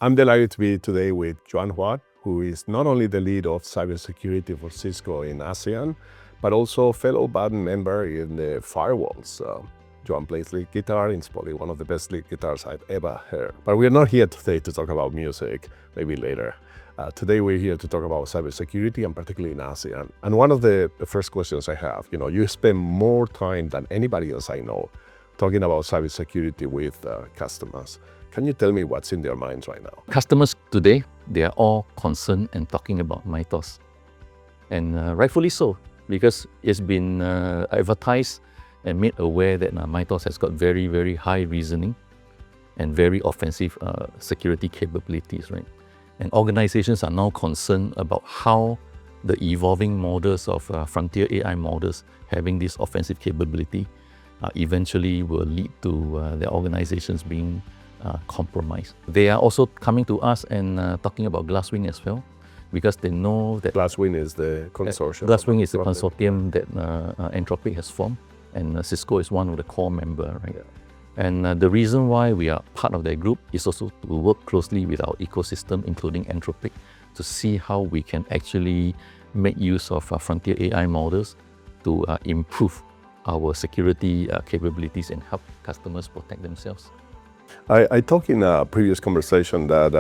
I'm delighted to be today with Juan Huat, who is not only the lead of cybersecurity for Cisco in ASEAN, but also a fellow band member in the Firewalls. Juan plays lead guitar. It's probably one of the best lead guitars I've ever heard. But we're not here today to talk about music, maybe later. Today we're here to talk about cybersecurity, and particularly in ASEAN. And one of the first questions I have, you spend more time than anybody else I know talking about cybersecurity with customers. Can you tell me what's in their minds right now? Customers today, they are all concerned and talking about MITRE. And rightfully so, because it's been advertised and made aware that MITRE has got very, very high reasoning and very offensive security capabilities, right? And organizations are now concerned about how the evolving models of frontier AI models having this offensive capability eventually will lead to their organizations being compromised. They are also coming to us and talking about Glasswing as well, because they know that Glasswing is the consortium. Glasswing is the consortium that Anthropic has formed, and Cisco is one of the core members, right? Yeah. And the reason why we are part of that group is also to work closely with our ecosystem, including Anthropic, to see how we can actually make use of frontier AI models to improve our security capabilities and help customers protect themselves. I talked in a previous conversation that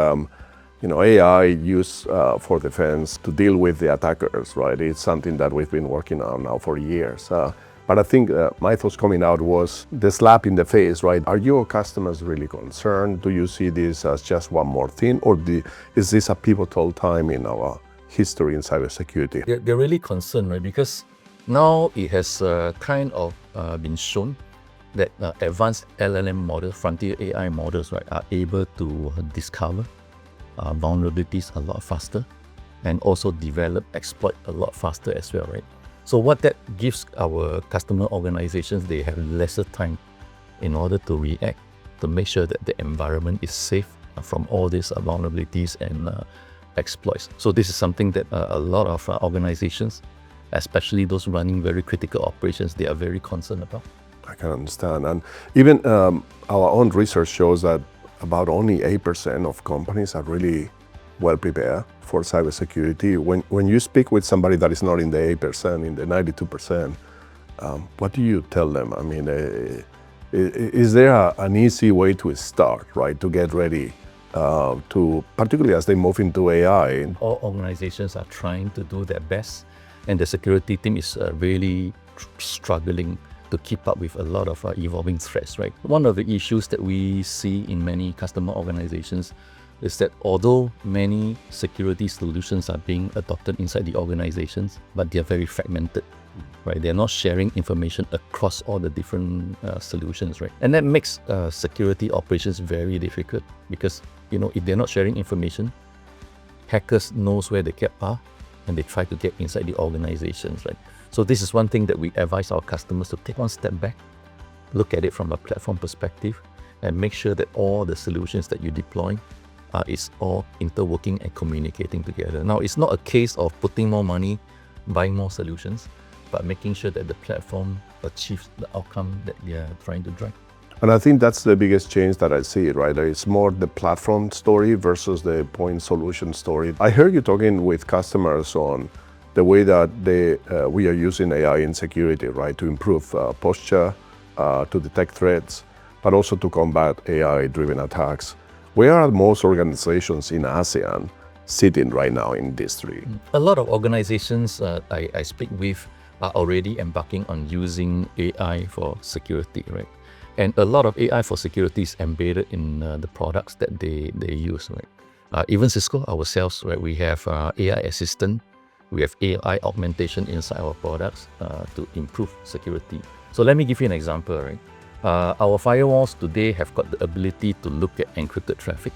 AI used for defense to deal with the attackers, right? It's something that we've been working on now for years. But I think my thoughts coming out was the slap in the face, right? Are your customers really concerned? Do you see this as just one more thing, or is this a pivotal time in our history in cybersecurity? They're really concerned, right? Because now it has kind of been shown that advanced LLM models, frontier AI models, right, are able to discover vulnerabilities a lot faster and also develop exploit a lot faster as well, right? So what that gives our customer organizations, they have lesser time in order to react, to make sure that the environment is safe from all these vulnerabilities and exploits. So this is something that a lot of organizations, especially those running very critical operations, they are very concerned about. I can understand. And even our own research shows that about only 8% of companies are really well prepared for cybersecurity. When you speak with somebody that is not in the 8%, in the 92%, what do you tell them? I mean, is there an easy way to start, right, to get ready, particularly as they move into AI? All organizations are trying to do their best, and the security team is really struggling to keep up with a lot of evolving threats, right? One of the issues that we see in many customer organizations is that although many security solutions are being adopted inside the organizations, but they are very fragmented, right? They're not sharing information across all the different solutions, right? And that makes security operations very difficult because, if they're not sharing information, hackers knows where the gaps are and they try to get inside the organizations, right? So this is one thing that we advise our customers to take one step back, look at it from a platform perspective, and make sure that all the solutions that you deploy is all interworking and communicating together. Now, it's not a case of putting more money, buying more solutions, but making sure that the platform achieves the outcome that they are trying to drive. And I think that's the biggest change that I see, right? It's more the platform story versus the point solution story. I heard you talking with customers on the way that we are using AI in security, right, to improve posture, to detect threats, but also to combat AI-driven attacks. Where are most organizations in ASEAN sitting right now in this three? A lot of organizations I speak with are already embarking on using AI for security, right? And a lot of AI for security is embedded in the products that they use, right? Even Cisco ourselves, right, we have AI assistant. We have AI augmentation inside our products to improve security. So let me give you an example, right? Our firewalls today have got the ability to look at encrypted traffic,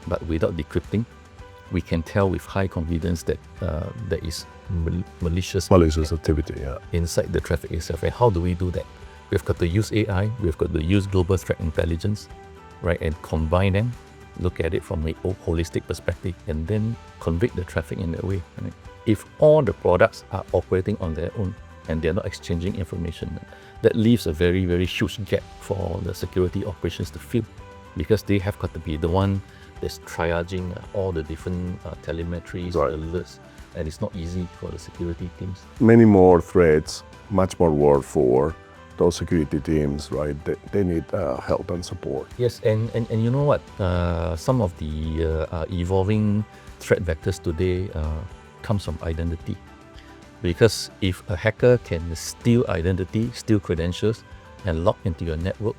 but without decrypting, we can tell with high confidence that there is malicious activity, yeah, inside the traffic itself. And how do we do that? We've got to use AI, we've got to use global threat intelligence, right, and combine them, look at it from a holistic perspective, and then convict the traffic in that way, right? If all the products are operating on their own and they're not exchanging information, that leaves a very, very huge gap for the security operations to fill, because they have got to be the one there's triaging all the different telemetries, Right. alerts, and it's not easy for the security teams. Many more threats, much more work for those security teams, right? They need help and support. Yes, and you know what? Some of the evolving threat vectors today comes from identity. Because if a hacker can steal identity, steal credentials, and log into your network,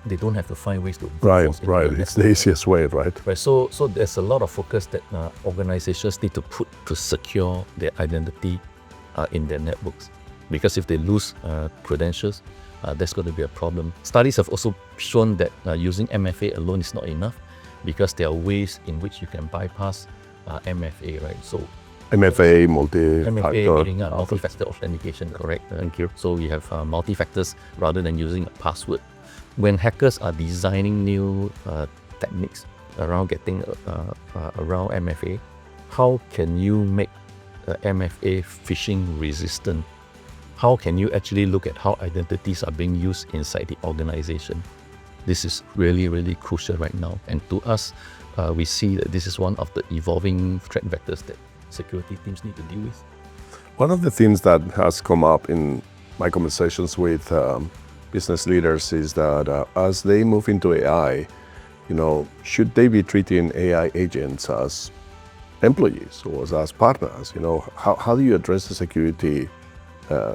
they don't have to find ways to brute force into your network. It's the easiest way, right? Right, so there's a lot of focus that organizations need to put to secure their identity in their networks. Because if they lose credentials, that's going to be a problem. Studies have also shown that using MFA alone is not enough, because there are ways in which you can bypass MFA, right? So MFA, MFA multi-factor. meaning multi-factor authentication, correct? Thank you. So we have multi-factors rather than using a password. When hackers are designing new techniques around getting around MFA, how can you make MFA phishing resistant? How can you actually look at how identities are being used inside the organization? This is really, really crucial right now. And to us, we see that this is one of the evolving threat vectors that security teams need to deal with. One of the things that has come up in my conversations with business leaders is that as they move into AI, should they be treating AI agents as employees or as partners? How do you address the security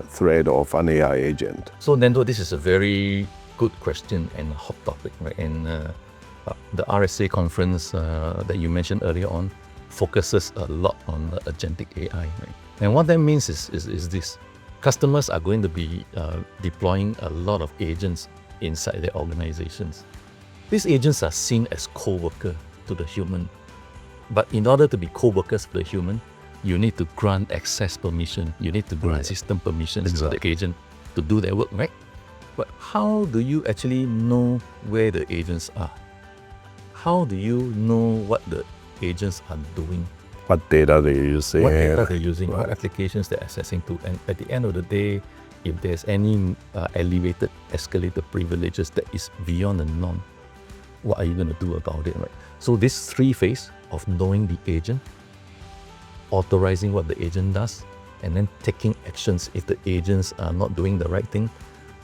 threat of an AI agent? So Nando, this is a very good question and hot topic, right? And the RSA conference that you mentioned earlier on focuses a lot on Agentic AI, right? And what that means is this. Customers are going to be deploying a lot of agents inside their organizations. These agents are seen as co-worker to the human. But in order to be co-workers for the human, you need to grant access permission. You need to grant system permissions to the agent to do their work, right? But how do you actually know where the agents are? How do you know what the agents are doing? What data they're using? What data they're using, what applications they're accessing to. And at the end of the day, if there's any elevated, escalated privileges that is beyond the norm, what are you going to do about it, right? So this three phase of knowing the agent, authorizing what the agent does, and then taking actions if the agents are not doing the right thing,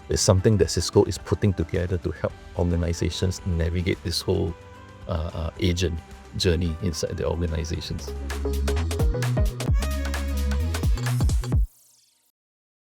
is something that Cisco is putting together to help organizations navigate this whole agent journey inside the organizations.